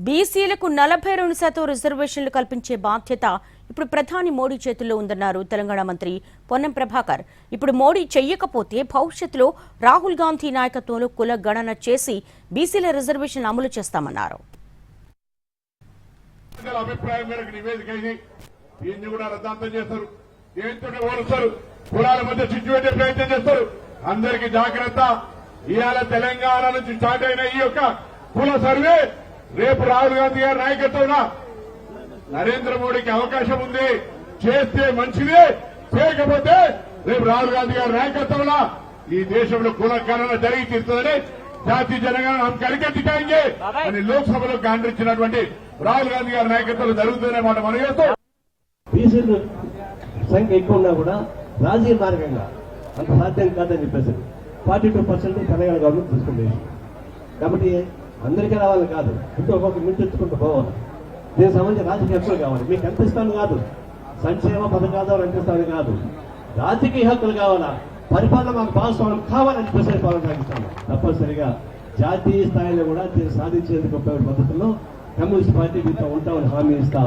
బీసీలకు 42% రిజర్వేషన్లు కల్పించే బాధ్యత ఇప్పుడు ప్రధాని మోడీ చేతుల్లో ఉందన్నారు తెలంగాణ మంత్రి పొన్నం ప్రభాకర్. ఇప్పుడు మోడీ చెయ్యకపోతే భవిష్యత్తులో రాహుల్ గాంధీ నాయకత్వంలో కుల గణన చేసి బీసీల రిజర్వేషన్ అమలు చేస్తామన్నారు. అందరికి జాగ్రత్త. ఇవాళ తెలంగాణ నుంచి స్టార్ట్ అయిన ఈ యొక్క కుల సర్వే రేపు రాహుల్ గాంధీ గారి నాయకత్వం నరేంద్ర మోడీకి అవకాశం ఉంది. చేస్తే మంచిదే, చేయకపోతే రేపు రాహుల్ గాంధీ గారి నాయకత్వంలో ఈ దేశంలో కుల గణన జరిగి తీరుతుందని జాతీయ జనగణన హమ్ కరికెట్టికాయింగే అని లోక్సభలో గాండ్రించినటువంటి రాహుల్ గాంధీ గారి నాయకత్వంలో జరుగుతుందనే మాట మనం చేస్తాం. బీసీల సంఖ్య ఎక్కువ ఉన్నా కూడా రాజకీయ మార్గంగా అంత సాధ్యం కాదని చెప్పేసి 42% తెలంగాణ గవర్నమెంట్ తీసుకుంది. కాబట్టి అందరికీ రావాలని కాదు, ఇంటూ ఒక్కొక్క మించుకుంటూ పోవాలి. దీనికి సంబంధించిన రాజకీయ హక్కులు కావాలి. మీకు ఎంత ఇస్తాను కాదు, సంక్షేమ పథకాలు ఎంత ఇస్తాను కాదు, రాజకీయ హక్కులు కావాలా, పరిపాలన మాకు భాగస్వామ్యం కావాలని చెప్పేసి పాలన సాగిస్తాము. తప్పనిసరిగా జాతీయ స్థాయిలో కూడా దీన్ని సాధించేందుకు ఉపయోగ పద్ధతుల్లో కమ్యూనిస్ట్ పార్టీ మీతో ఉంటామని హామీ ఇస్తా.